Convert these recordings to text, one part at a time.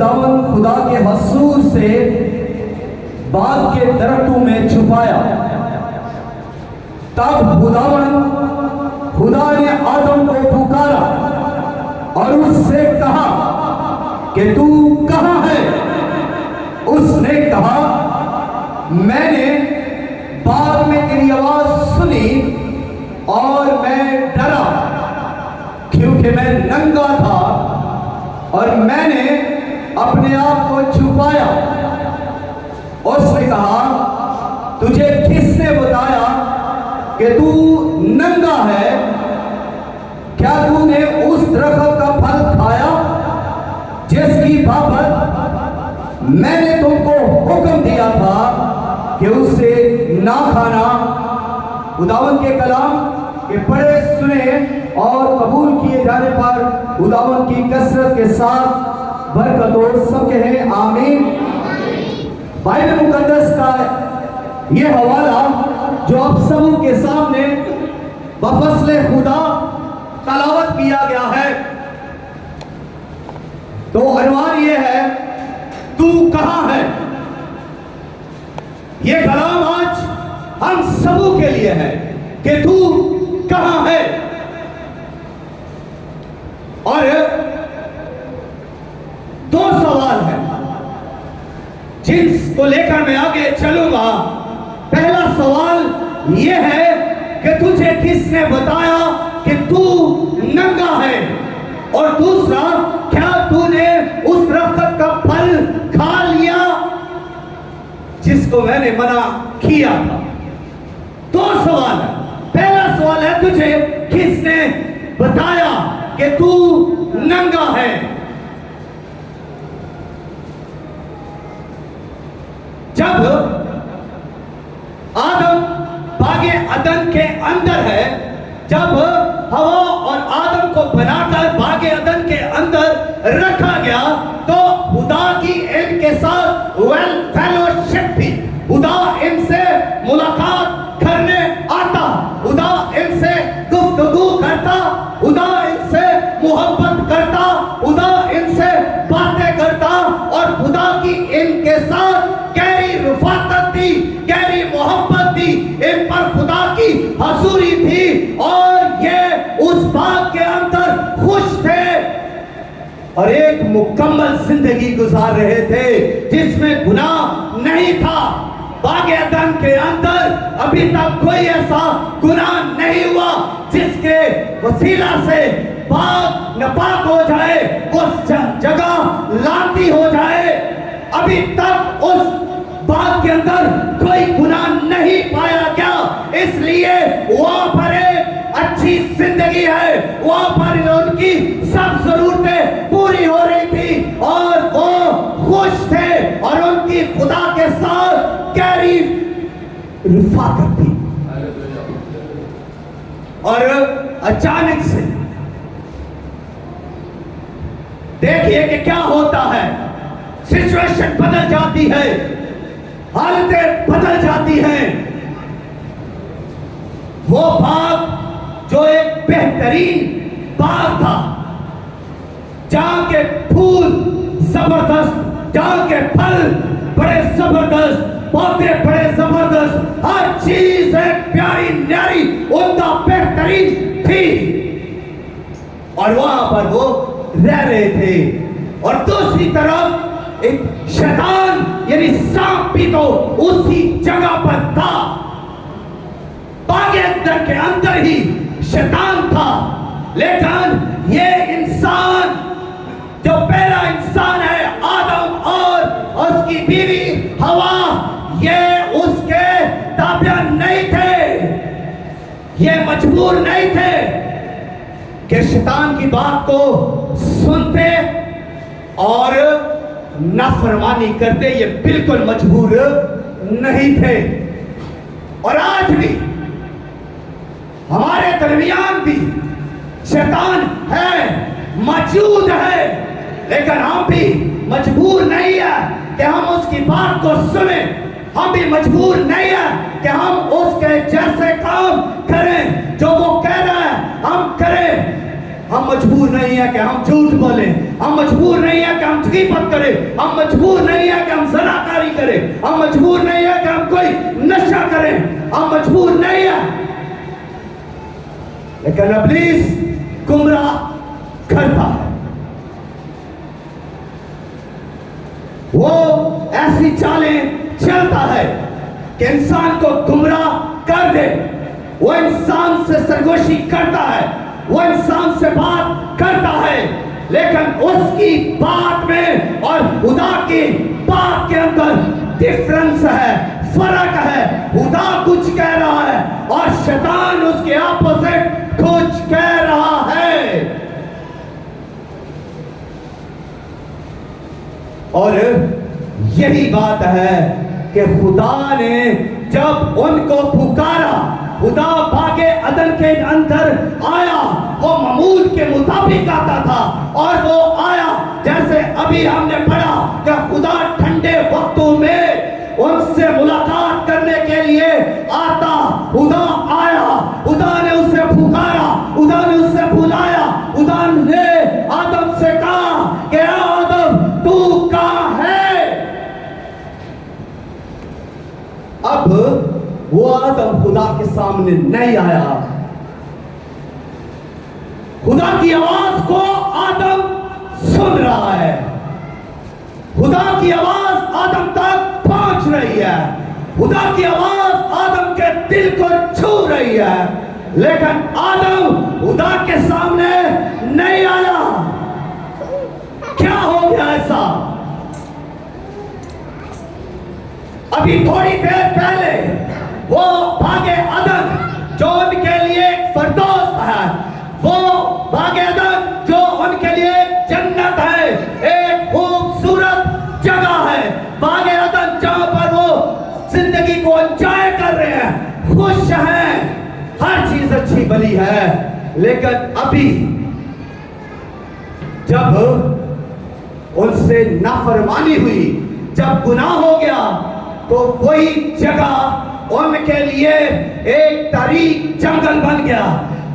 खुदावन खुदा के हसूर से बाग के दरख्तों में छुपाया। तब खुदा ने आदम को पुकारा और उससे कहा कि तू कहाँ है? उसने कहा, मैंने बाग में तेरी आवाज सुनी और मैं डरा, क्योंकि मैं नंगा था और मैंने अपने आप को छुपाया। उसने कहा, तुझे किसने बताया कि तू नंगा है? क्या तूने उस दरख्त का फल खाया जिसकी बाबत मैंने तुमको हुक्म दिया था कि उससे ना खाना? खुदावन के कलाम के पढ़े सुने और कबूल किए जाने पर खुदावन की कसरत के साथ बरकतों सब कहें आमीन। बाइबल मुकद्दस का ये हवाला जो आप सबों के सामने बफज़्ल खुदा तलावत किया गया है, तो अनवान ये है, तू कहाँ है? ये कलाम आज हम सबों के लिए है कि तू कहाँ है। और दो सवाल हैं जिनको लेकर मैं आगे चलूंगा। पहला सवाल यह है कि तुझे किसने बताया कि तू नंगा है? और दूसरा, क्या तूने उस दरख्त का फल खा लिया जिसको मैंने मना किया था? दो सवाल है। पहला सवाल है, तुझे किसने बताया कि तू नंगा है? जब आदम बागे अदन के अंदर है, जब हवा और आदम को बनाकर बागे अदन के अंदर रखा गया, तो खुदा की इनके साथ फेलोशिप थी। खुदा इनसे मुलाकात करने आता, खुदा इनसे गुफ्तगू करता, खुदा इनसे मोहब्बत करता, खुदा इनसे बातें करता, और खुदा की इनके साथ गहरी रफ़ाक़त थी, गहरी मोहब्बत थी, इन पर खुदा की हज़ूरी थी, और ये उस बाग के अंदर खुश थे और एक मुकम्मल जिंदगी गुजार रहे थे जिसमें गुनाह नहीं था। बागे अदन के अंदर अभी तक कोई ऐसा गुनाह नहीं हुआ जिसके वसीला से बाग नापाक हो जाए, उस जगह लानती हो जाए। अभी तक उस बाग के अंदर कोई गुनाह नहीं पाया गया, इसलिए वहां पर एक अच्छी जिंदगी है, वहां पर उनकी सब जरूरतें पूरी हो रही थी और वो खुश थे और उनकी खुदा के साथ गहरी रफ़ाक़त थी। और अचानक से देखिए कि क्या होता है, सिचुएशन बदल जाती है, हालतें बदल जाती हैं। वो बाग जो एक बेहतरीन बाग था, जहां के फूल जबरदस्त, जहां के फल बड़े जबरदस्त, पौधे बड़े जबरदस्त, हर चीज एक प्यारी न्यारी उनका बेहतरीन थी, और वहां पर वो रह रहे थे। और दूसरी तरफ एक शैतान यानी सांप भी तो उसी जगह पर था। बागे अदन के अंदर ही शैतान था, लेकिन ये इंसान जो पहला इंसान है आदम और उसकी बीवी हवा, ये उसके ताबिया नहीं थे, ये मजबूर नहीं थे कि शैतान की बात को सुनते और नाफरमानी करते, ये बिल्कुल मजबूर नहीं थे। और आज भी हमारे दरमियान भी शैतान है, मौजूद है, लेकिन हम भी मजबूर नहीं है कि हम उसकी बात को सुने। हम भी मजबूर नहीं है कि हम उसके जैसे काम करें, जो वो कह रहा है हम करें। हम मजबूर नहीं है कि हम झूठ बोलें, हम मजबूर नहीं है कि हम आशिकी मत करें। हम मजबूर नहीं है कि हम ज़नाकारी करें, हम मजबूर नहीं है कि हम कोई नशा करें, हम मजबूर नहीं है। लेकिन इब्लीस गुमराह करता है, वो ऐसी चालें चलता है कि इंसान को गुमराह कर दे। वो इंसान से सरगोशी करता है, वो इंसान से बात करता है, लेकिन उसकी बात में और खुदा की बात के अंदर डिफरेंस है, फर्क है। खुदा कुछ कह रहा है और शैतान उसके अपोजिट कुछ कह रहा है। और यही बात है कि खुदा ने जब उनको पुकारा, खुदा बागे अदन के अंदर आया, वो मामूल के मुताबिक आता था और वो आया जैसे अभी हमने पढ़ा कि खुदा ठंडे वक्तों में उनसे मुलाकात करने के लिए आता। खुदा आया, खुदा ने उससे पुकारा, खुदा ने उससे बुलाया, खुदा ने आदम से कहा कि आदम तू कहाँ है। अब वो आदम खुदा के सामने नहीं आया। खुदा की आवाज को आदम सुन रहा है, खुदा की आवाज आदम तक पहुंच रही है, खुदा की आवाज आदम के दिल को छू रही है, लेकिन आदम खुदा के सामने नहीं आया। क्या हो गया ऐसा? अभी थोड़ी देर पहले वो बागे अदन जो उनके लिए फरदौस है, वो बागे अदन जो उनके लिए जन्नत है, एक खूबसूरत जगह है, बागे अदन जहां पर वो जिंदगी को एंजॉय कर रहे हैं, खुश हैं, हर चीज अच्छी भली है। लेकिन अभी जब उनसे नाफरमानी हुई, जब गुनाह हो गया, तो वही जगह उनके लिए एक तारीक जंगल बन गया।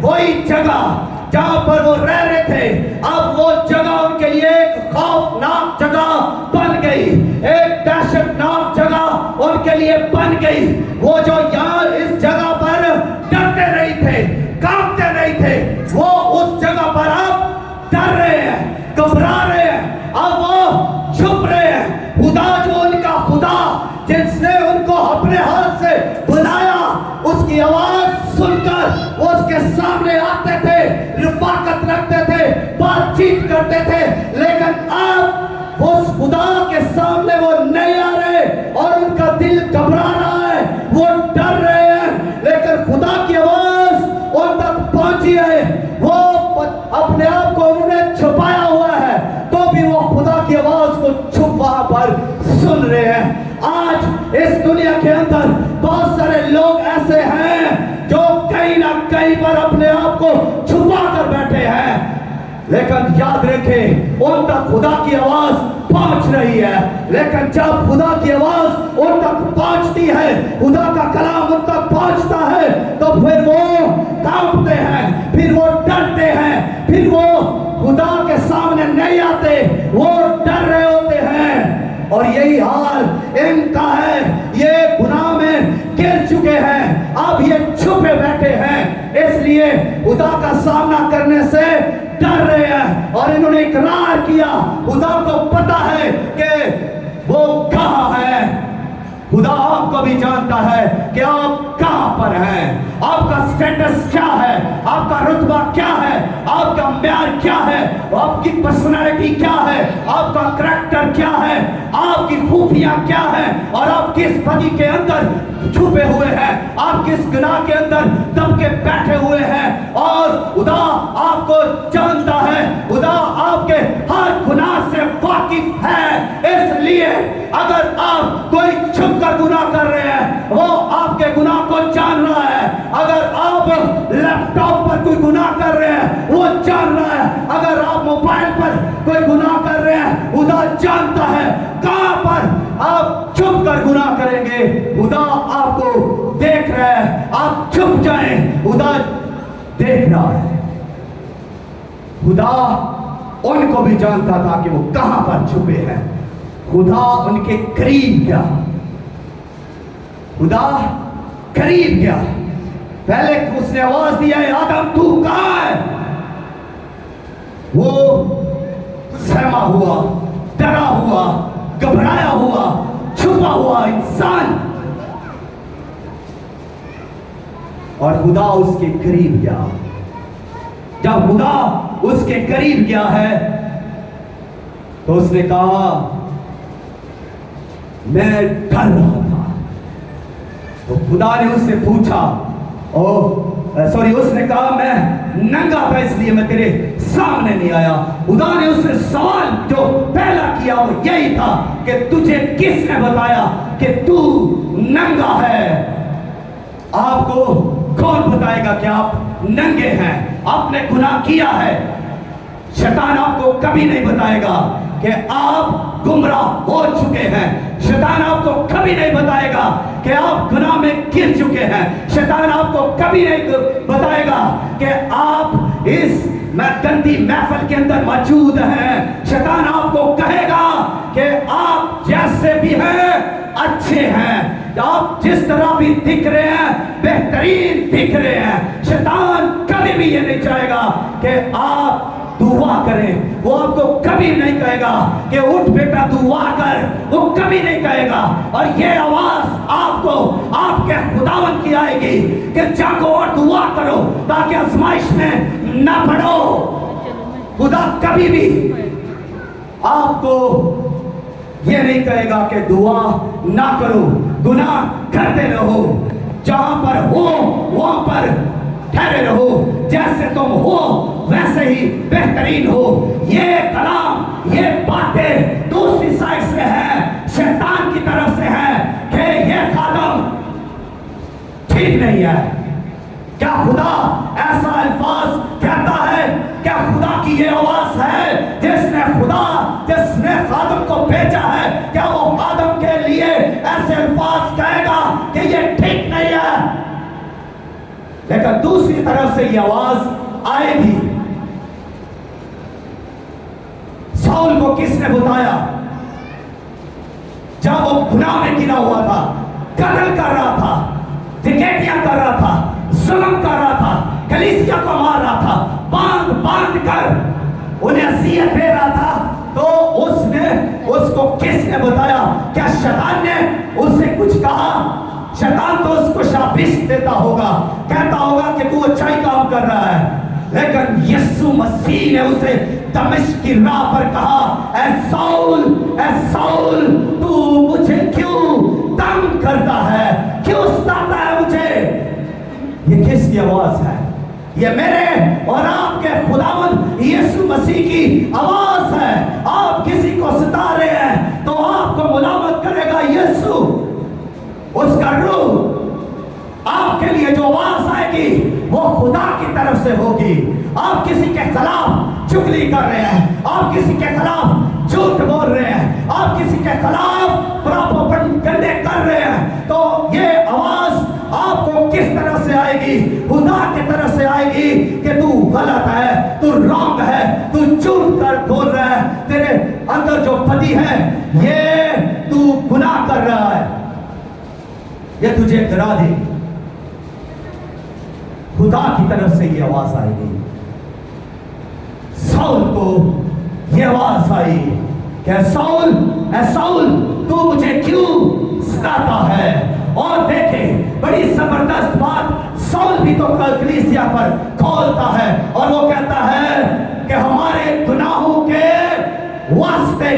वही जगह जहां पर वो रह रहे थे, अब वो जगह उनके लिए एक खौफनाक जगह बन गई, एक दहशतनाक जगह उनके लिए बन गई। वो जो यहाँ इस जगह पर डरते नहीं थे, कांपते नहीं थे, वो उस जगह पर अब डर रहे हैं, घबरा रहे हैं, अब वो छुप रहे हैं। खुदा जो उनका खुदा जिसने उनको अपने हाथ से बुलाया, उसकी आवाज सुनकर वो उसके सामने आते थे, रफाकत रखते थे, बातचीत करते थे। लेकिन अब उस खुदा के सामने वो नहीं आ रहे और उनका दिल घबरा रहा है, वो डर रहे हैं। लेकिन खुदा की आवाज उन तक पहुंची है, वो अपने आप को उन्होंने छुपाया हुआ है, तो भी वो खुदा की आवाज को छुप वहां पर सुन रहे हैं। आज इस दुनिया के अंदर बहुत सारे लोग ऐसे हैं जो कहीं ना कहीं पर अपने आप को छुपा कर बैठे हैं, लेकिन याद रखें उन तक खुदा की आवाज पहुंच रही है। लेकिन जब खुदा की आवाज उन तक पहुंचती है, खुदा का कलाम उन तक पहुंचता है, तो फिर वो कांपते हैं, फिर वो डरते हैं, फिर वो खुदा के सामने नहीं आते, वो डर रहे होते हैं। और यही हाल इनका है, ये गुनाह में गिर चुके हैं, अब ये छुपे बैठे हैं, इसलिए खुदा का सामना करने से डर रहे हैं। और इन्होंने इकरार किया, खुदा को पता है कि वो कहाँ है। खुदा आपको भी जानता है कि आप कहां पर हैं, आपका स्टेटस क्या है, आपका रुतबा क्या है, आपका म्यार क्या है, आपकी पर्सनालिटी क्या है, आपका करैक्टर क्या है, आपकी खूबियां क्या है, और आप किस बदी के अंदर छुपे हुए हैं, आप किस गुनाह के अंदर दब के बैठे हुए हैं। और खुदा आपको जानता है, खुदा आपके हर गुनाह से वाकिफ है। इसलिए अगर आप कोई छुप कर गुनाह कर रहे हैं, वो आपके गुनाह को जान रहा है। अगर आप लैपटॉप पर कोई गुनाह कर रहे हैं, वो जान रहा है। अगर आप मोबाइल पर कोई गुनाह कर रहे हैं, खुदा जानता है। कहां पर आप छुप कर गुनाह करेंगे, खुदा आपको देख रहा है। आप छुप जाएं, खुदा देख रहा है। खुदा उनको भी जानता था कि वो कहां पर छुपे हैं। खुदा उनके करीब गया, खुदा करीब गया। पहले उसने आवाज दिया, आदम तू कहां है? वो सहमा हुआ, डरा हुआ, घबराया हुआ, छुपा हुआ इंसान, और खुदा उसके करीब गया। जब खुदा उसके करीब गया है तो उसने कहा, मैं डर रहा था। तो खुदा ने उससे पूछा, उसने कहा मैं नंगा था इसलिए मैं तेरे सामने नहीं आया। खुदा ने उससे सवाल जो पहला किया वो यही था कि तुझे किसने बताया कि तू नंगा है? आपको कौन बताएगा कि आप नंगे हैं? आपने गुनाह किया है। शैतान आपको कभी नहीं बताएगा कि आप गुमराह हो चुके हैं। शैतान आपको कभी नहीं बताएगा कि आप गुनाह में गिर चुके हैं। शैतान आपको कभी नहीं बताएगा कि आप इस गंदी महफिल के अंदर मौजूद हैं। शैतान आपको कहेगा कि आप जैसे भी हैं अच्छे हैं, आप जिस तरह भी दिख रहे हैं बेहतरीन दिख रहे हैं। शैतान कभी भी ये नहीं चाहेगा कि आप दुआ करें। वो आपको कभी नहीं कहेगा कि उठ बेटा दुआ कर, वो कभी नहीं कहेगा। और ये आवाज आपको आपके खुदावन की आएगी कि जागो और दुआ करो ताकि आजमाइश में ना पड़ो। खुदा कभी भी आपको ये नहीं कहेगा कि दुआ ना करो, गुनाह करते रहो, जहां पर हो वहां पर ठहरे रहो, जैसे तुम हो वैसे ही बेहतरीन हो। ये कलाम, ये बातें दूसरी साइड से है, शैतान की तरफ से है कि ये खादम ठीक नहीं है। क्या खुदा ऐसा अल्फाज कहता है? क्या खुदा की ये आवाज है जिसने खादम को भेजा है? क्या वो खादम के लिए ऐसे अल्फाज कहेगा कि ये ठीक नहीं है? लेकिन दूसरी तरफ से ये आवाज आएगी। साउल को किसने बताया? जब वो गुनाह में गिरा हुआ था, कत्ल कर रहा था, डकैतियां कर रहा था, जुल्म कर रहा था, कलीसिया को मार रहा था, बांध कर उन्हें अज़ियत दे रहा था, तो उसको किसने बताया? क्या शैतान ने उससे कुछ कहा? शैतान तो उसको शाबाश देता होगा, कहता होगा कि तू अच्छा ही काम कर रहा है। लेकिन यीशु मसीह ने उसे दमिश्क की राह पर कहा, ऐ साउल तू मुझे क्यों तंग करता है, क्यों सताता है मुझे? ये किसकी आवाज है? ये मेरे और आपके खुदावंद यीशु मसीह की आवाज है। आप किसी को सता रहे हैं तो आपको मुलामत करेगा यीशु, उसका रूह। आपके लिए जो आवाज आएगी वो खुदा की तरफ से होगी। आप किसी के खिलाफ चुगली कर रहे हैं, आप किसी के खिलाफ झूठ बोल रहे हैं, आप किसी के खिलाफ प्रोपेगेंडा कर रहे हैं, तो ये आवाज आपको किस तरह से आएगी? खुदा की तरफ से आएगी कि तू गलत है, तू रॉन्ग है, तू झूठ कर बोल रहा है, तेरे अंदर जो पति है ये तू गुनाह कर रहा है, ये तुझे गिरा दे। खुदा की तरफ से ये आवाज आएगी। साउल को ये आवाज आई कि साउल तू मुझे क्यों सताता है? और देखे बड़ी जबरदस्त बात, साउल भी तो कलीसिया पर खोलता है और वो कहता है कि हमारे गुनाहों के वास्ते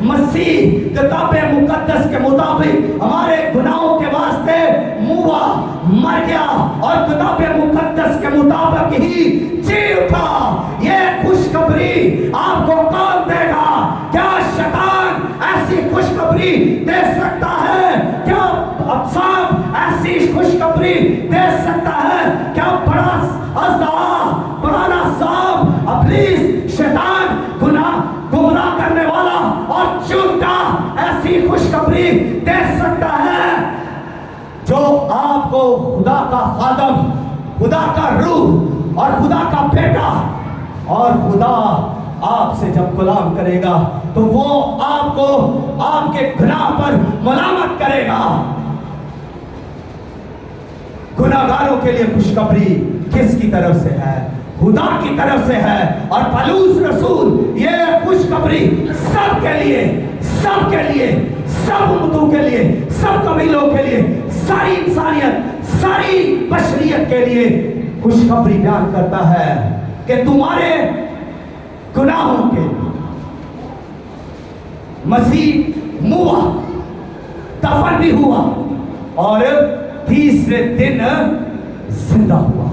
मसीह किताबे मुकद्दस के मुताबिक हमारे गुनाहों के वास्ते मुआ मर गया और किताबे मुकद्दस के मुताबिक ही जी उठा। ये खुशखबरी आपको कौन देगा? क्या शैतान ऐसी खुशखबरी दे सकता है? क्या सांप ऐसी खुशखबरी दे सकता है? क्या बड़ा पुराना सांप इब्लीस शैतान गुमराह करने वाला और झूठा ऐसी खुशखबरी दे सकता है? जो आपको खुदा का खादम, खुदा का रूह और खुदा का बेटा और खुदा آپ سے جب غلام کرے گا تو وہ آپ کو آپ کے گناہ پر ملامت کرے گا۔ گناہگاروں کے لیے خوشخبری کس کی طرف سے ہے؟ خدا کی طرف سے ہے۔ اور پولس رسول یہ خوشخبری سب کے لیے، سب کے لیے، سب امتوں کے لیے، سب قبیلوں کے لیے، ساری انسانیت، ساری بشریت کے لیے خوشخبری بیان کرتا ہے کہ تمہارے گناہوں کے مسیح موا، دفن بھی ہوا اور تیسرے دن زندہ ہوا۔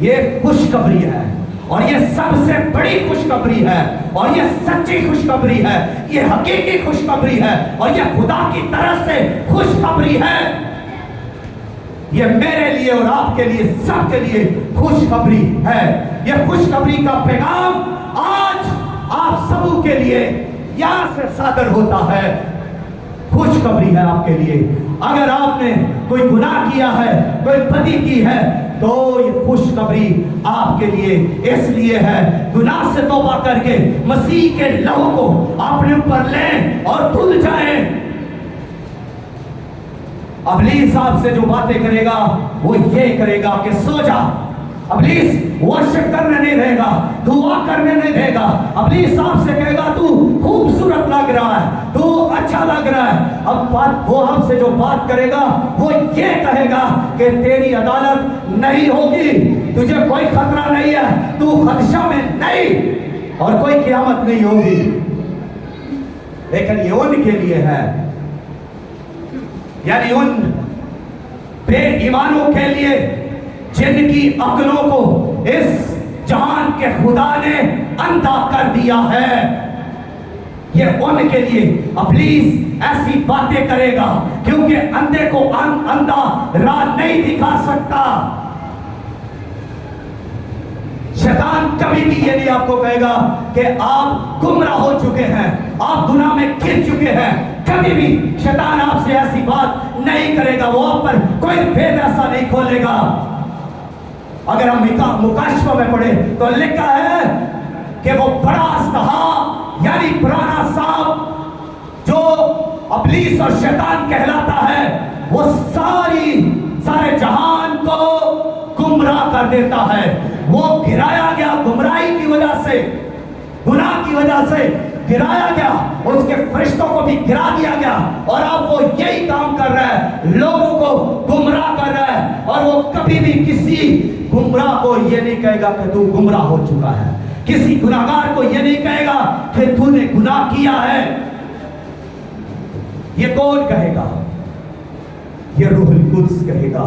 یہ خوشخبری ہے اور یہ سب سے بڑی خوشخبری ہے اور یہ سچی خوشخبری ہے، یہ حقیقی خوشخبری ہے اور یہ خدا کی طرف سے خوشخبری ہے۔ یہ میرے لیے اور آپ کے لیے، سب کے لیے خوشخبری ہے۔ یہ خوشخبری کا پیغام آج آپ سب کے لیے یہاں سے صادر ہوتا ہے۔ خوشخبری ہے آپ کے لیے۔ اگر آپ نے کوئی گناہ کیا ہے، کوئی بدی کی ہے، تو یہ خوشخبری آپ کے لیے اس لیے ہے، گناہ سے توبہ کر کے مسیح کے لہو کو اپنے اوپر لیں اور دھل جائیں۔ ابلیس آپ سے جو باتیں کرے گا وہ یہ کرے گا کہ سو جا۔ ابلیس ورشپ کرنے نہیں دے گا، دعا کرنے نہیں دے گا۔ ابلیس آپ سے کہے گا تو خوبصورت لگ رہا ہے، تو اچھا لگ رہا ہے۔ اب وہ آپ سے جو بات کرے گا وہ یہ کہے گا کہ تیری عدالت نہیں ہوگی، تجھے کوئی خطرہ نہیں ہے، تو خدشہ میں نہیں، اور کوئی قیامت نہیں ہوگی۔ لیکن یہ ان کے لیے ہے، یعنی ان بے ایمانوں کے لیے جن کی عقلوں کو اس جہان کے خدا نے اندھا کر دیا ہے۔ یہ ان کے لیے ابلیس ایسی باتیں کرے گا کیونکہ اندھے کو اندھا راہ نہیں دکھا سکتا۔ شیطان کبھی بھی یہ نہیں آپ کو کہے گا کہ آپ گمراہ ہو چکے ہیں، آپ گناہ میں گر چکے ہیں۔ کبھی بھی شیطان آپ سے ایسی بات نہیں کرے گا، وہ آپ پر کوئی بھید ایسا نہیں کھولے گا۔ اگر ہم مکاشفہ میں پڑھیں تو لکھا ہے کہ وہ بڑا اژدہا یعنی پرانا سانپ جو ابلیس اور شیطان کہلاتا ہے، وہ سارے جہان کو گمراہ کر دیتا ہے۔ وہ گرایا گیا گمراہی کی وجہ سے، گناہ کی وجہ سے گرایا گیا، اس کے فرشتوں کو بھی گرا دیا گیا، اور اب وہ یہی کام کر رہا ہے، لوگوں کو گمراہ کر رہا ہے۔ اور وہ کبھی بھی کسی گمراہ کو یہ نہیں کہے گا کہ تو گمراہ ہو چکا ہے، کسی گناہگار کو یہ نہیں کہے گا کہ تو نے گناہ کیا ہے۔ یہ کون کہے گا؟ یہ روح القدس کہے گا۔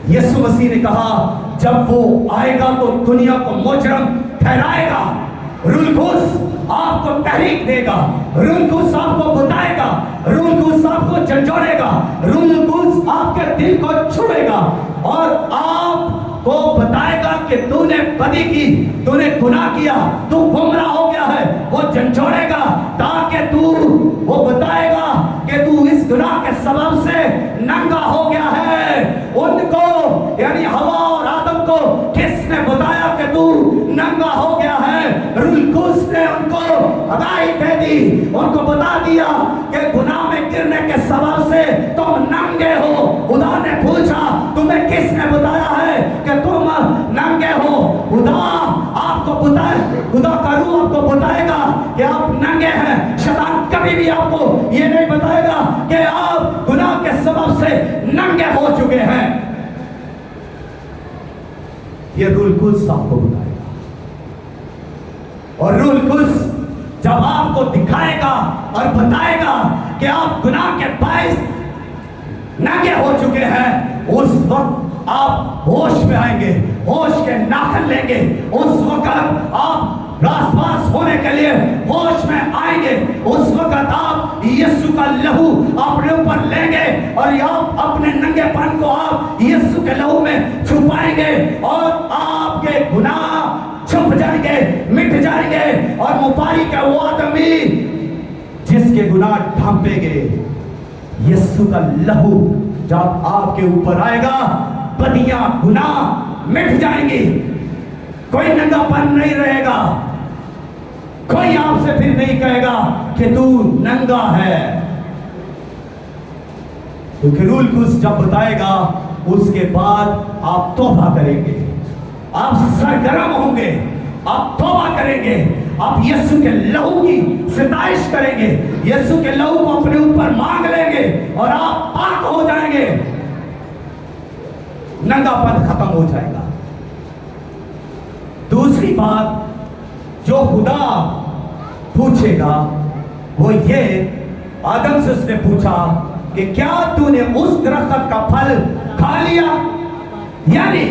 یسوع مسیح نے کہا جب وہ آئے گا تو دنیا کو مجرم ٹھہرائے گا۔ روح القدس آپ کو تحریک دے گا، روح القدس آپ کو بتائے گا، روح القدس آپ کو جھنجھوڑے گا، روح القدس آپ کے دل کو چھوڑے گا اور آپ کو بتائے گا کہ تو نے بدی کی، تو نے گناہ کیا، تو گمراہ ہو گیا ہے۔ وہ جھنجھوڑے گا تاکہ تو وہ بتائے گا کہ تو اس گناہ کے سبب سے ننگا ہو گیا ہے۔ ان کو یعنی ہوا اور آدم کو کس نے بتایا کہ تو ننگا ہو گیا ہے؟ روح القدس نے ان کو آگاہی دے دی، ان کو بتا دیا کہ گناہ میں گرنے کے سبب سے تم ننگے ہو۔ خدا نے پوچھا تمہیں کس نے بتایا ہے کہ تم ننگے ہو؟ خدا آپ کو بتائے، خدا کا روح آپ کو بتائے گا کہ آپ ننگے ہیں۔ شیطان کبھی بھی آپ کو یہ نہیں بتائے گا کہ آپ گناہ کے سبب سے ننگے ہو چکے ہیں۔ یہ روح القدس آپ کو بتائے گا، اور روح القدس جب آپ کو دکھائے گا اور بتائے گا کہ آپ گناہ کے باعث ننگے ہو چکے ہیں، اس وقت آپ ہوش میں آئیں گے، ہوش کے ناخن لیں گے۔ اس وقت آپ راست باز ہونے کے لیے ہوش میں آئیں گے۔ اس وقت آپ یسوع کا لہو اپنے اوپر لیں گے اور آپ اپنے ننگے پن کو آپ یسوع کے لہو میں چھپائیں گے، اور آپ کے گناہ چھپ جائیں گے، مٹ جائیں گے، اور مبارک ہے وہ آدمی جس کے گناہ ڈھانپے گئے۔ یسوع کا لہو جب آپ کے اوپر آئے گا، بدیاں گناہ مٹ جائیں گی، کوئی ننگا پن نہیں رہے گا۔ कोई आपसे फिर नहीं कहेगा कि तू नंगा है, क्योंकि रूल कुछ जब बताएगा उसके बाद आप तौबा करेंगे, आप सरगर्म होंगे, आप तौबा करेंगे, आप यीशु के लहू की सिताइश करेंगे, यीशु के लहू को अपने ऊपर मांग लेंगे और आप पाक हो जाएंगे, नंगापन खत्म हो जाएगा। दूसरी बात जो खुदा पूछेगा वो ये, आदम से उसने पूछा कि क्या तूने उस दरख्त का फल खा लिया? यानी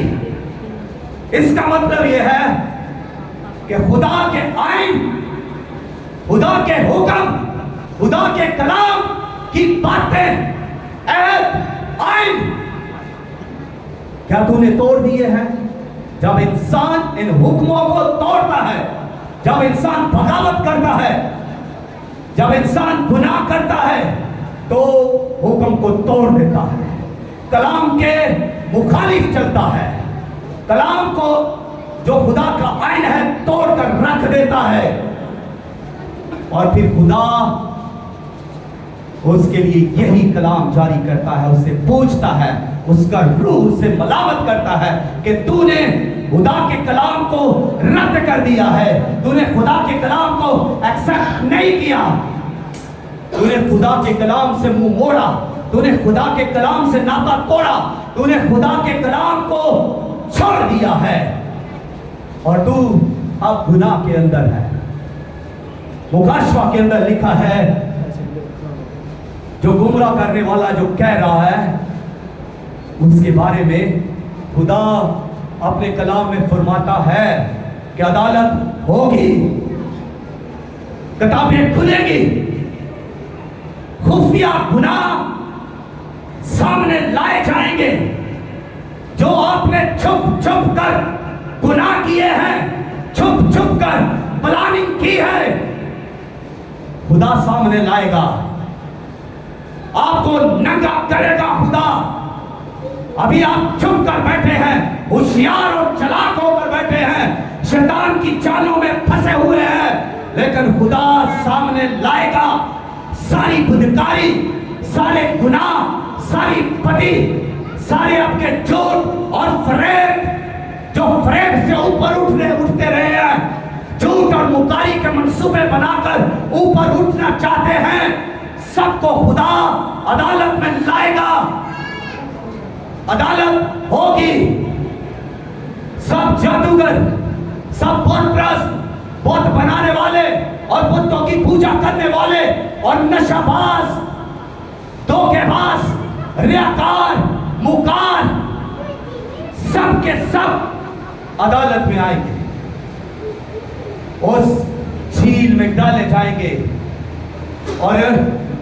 इसका मतलब यह है कि खुदा के आइन, खुदा के हुक्म, खुदा के कलाम की बातें, ऐत, आइन क्या तूने तोड़ दिए हैं? जब इंसान इन हुक्मों को तोड़ता है, जब इंसान बगावत करता है, जब इंसान गुनाह करता है, तो हुक्म को तोड़ देता है, कलाम के मुखालिफ चलता है, कलाम को जो खुदा का आइन है तोड़कर रख देता है, और फिर खुदा उसके लिए यही कलाम जारी करता है, उससे पूछता है, उसका रूह से मलामत करता है कि तूने खुदा के कलाम को रद्द कर दिया है, तूने खुदा के कलाम को एक्सेप्ट नहीं किया, तूने खुदा के कलाम से मुंह मोड़ा, तूने खुदा के कलाम से नाता तोड़ा, तूने खुदा के कलाम को छोड़ दिया है और तू अब गुनाह के अंदर है। मुकाशवा के अंदर लिखा है, जो गुमराह करने वाला जो कह रहा है उसके बारे में खुदा अपने कलाम में फरमाता है कि अदालत होगी, किताबें खुलेगी, खुफिया गुनाह सामने लाए जाएंगे, जो आपने छुप छुप कर गुनाह किए हैं, छुप छुप कर प्लानिंग की है, खुदा सामने लाएगा, आपको नंगा करेगा खुदा। अभी आप चुप कर बैठे हैं, होशियार और चालाक होकर बैठे हैं, शैतान की चालों में फंसे हुए हैं, लेकिन खुदा सामने लाएगा सारी बदकारी, सारे गुनाह, सारी पति, सारे आपके झूठ और फरेब, जो फरेब से ऊपर उठते रहे हैं, झूठ और मुकारी के मंसूबे बनाकर ऊपर उठना चाहते हैं, सबको खुदा अदालत में लाएगा, अदालत होगी। सब जादूगर, सब बुतप्रस्त, बुत बनाने वाले और बुतों की पूजा करने वाले और नशाबाज, धोखेबाज, रियाकार, मुकार, सब के सब अदालत में आएंगे, उस झील में डाले जाएंगे। और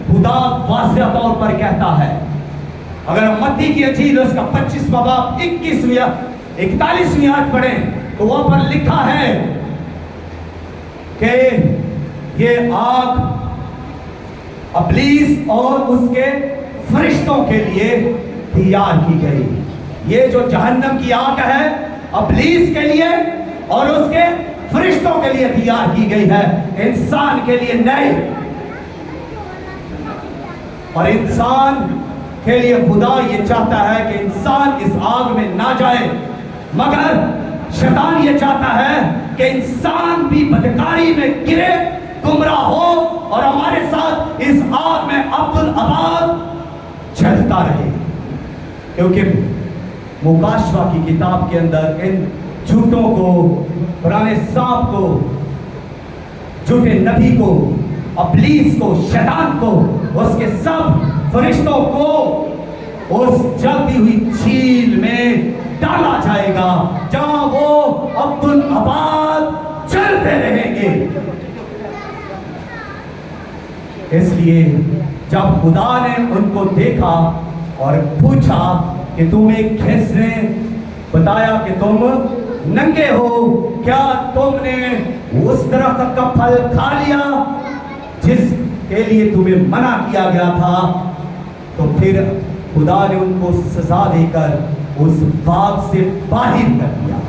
खुदा वाज़ेह तौर पर कहता है, अगर हम मत्ती की इंजील उसका 25वां बाब 21वीं 41वीं आयत पढ़ें तो वहां पर लिखा है कि ये आग इब्लीस और उसके फरिश्तों के लिए तैयार की गई। ये जो जहन्नम की आग है इब्लीस के लिए और उसके फरिश्तों के लिए तैयार की गई है, इंसान के लिए नहीं। और इंसान के लिए खुदा ये चाहता है कि इंसान इस आग में ना जाए, मगर शैतान ये चाहता है कि इंसान भी बदकारी में गिरे, गुमराह हो और हमारे साथ इस आग में अब्दुल अबाद जलता रहे। क्योंकि मुकाशवा की किताब के अंदर इन झूठों को, पुराने सांप को, झूठे नबी को, इब्लीस को, शैतान को, उसके सब फरिश्तों को उस जलती हुई झील में डाला जाएगा, जहां वो अब्दुल अबाद चलते रहेंगे। इसलिए जब खुदा ने उनको देखा और पूछा कि तुम्हें किसने बताया कि तुम नंगे हो, क्या तुमने उस दरख्त का फल खा लिया जिसके लिए तुम्हें मना किया गया था? तो फिर खुदा ने उनको सजा देकर उस बाग से बाहर कर दिया।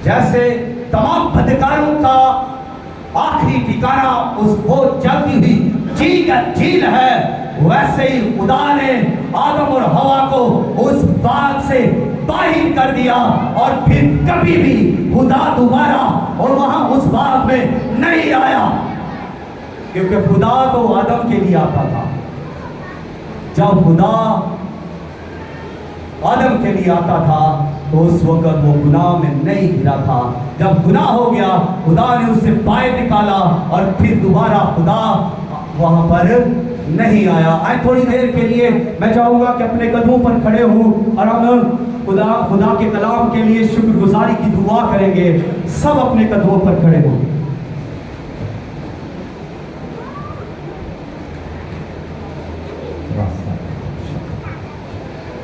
जैसे तमाम बदकारों का आखिरी ठिकाना उस वो जलती हुई झील है, वैसे ही खुदा ने आदम और हवा को उस बाग से बाहर कर दिया और फिर कभी भी खुदा दोबारा और वहां उस बाग में नहीं आया, क्योंकि खुदा तो आदम के लिए आता था। जब खुदा आदम के लिए आता था तो उस वक्त वो गुनाह में नहीं गिरा था। जब गुनाह हो गया, खुदा ने उससे बाहर निकाला और फिर दोबारा खुदा वहां पर नहीं आया। आज थोड़ी देर के लिए मैं चाहूंगा कि अपने कदमों पर खड़े हूं और हम खुदा के कलाम के लिए शुक्रगुजारी की दुआ करेंगे। सब अपने कदमों पर खड़े हों।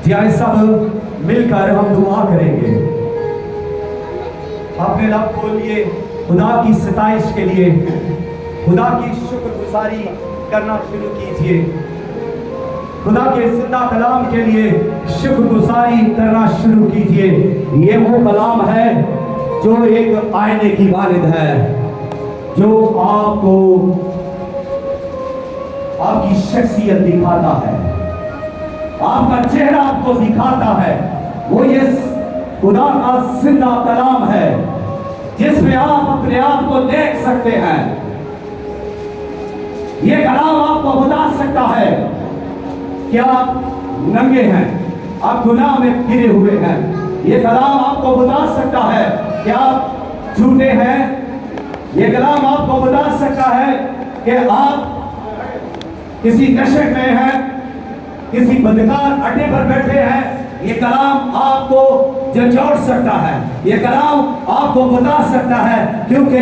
जी आए सब मिलकर हम दुआ करेंगे। अपने लब खोलिए, खुदा की सताइश के लिए, खुदा की शुक्रगुजारी करना शुरू कीजिए। खुदा के जिंदा कलाम के लिए शुक्रगुजारी करना शुरू कीजिए। ये वो कलाम है जो एक आईने की मानद है, जो आपको आपकी शख्सियत दिखाता है, आपका चेहरा आपको दिखाता है। वो ये खुदा का जिंदा कलाम है जिसमें आप अपने आप को देख सकते हैं। ये कलाम आपको बता सकता है कि आप नंगे हैं, आप गुनाह में गिरे हुए हैं। ये कलाम आपको बता सकता है कि आप झूठे हैं। ये कलाम आपको बता सकता है कि आप किसी नशे में हैं, किसी बदकार अड्डे पर बैठे हैं। ये कलाम आपको झंझोड़ सकता है, ये कलाम आपको बता सकता है, क्योंकि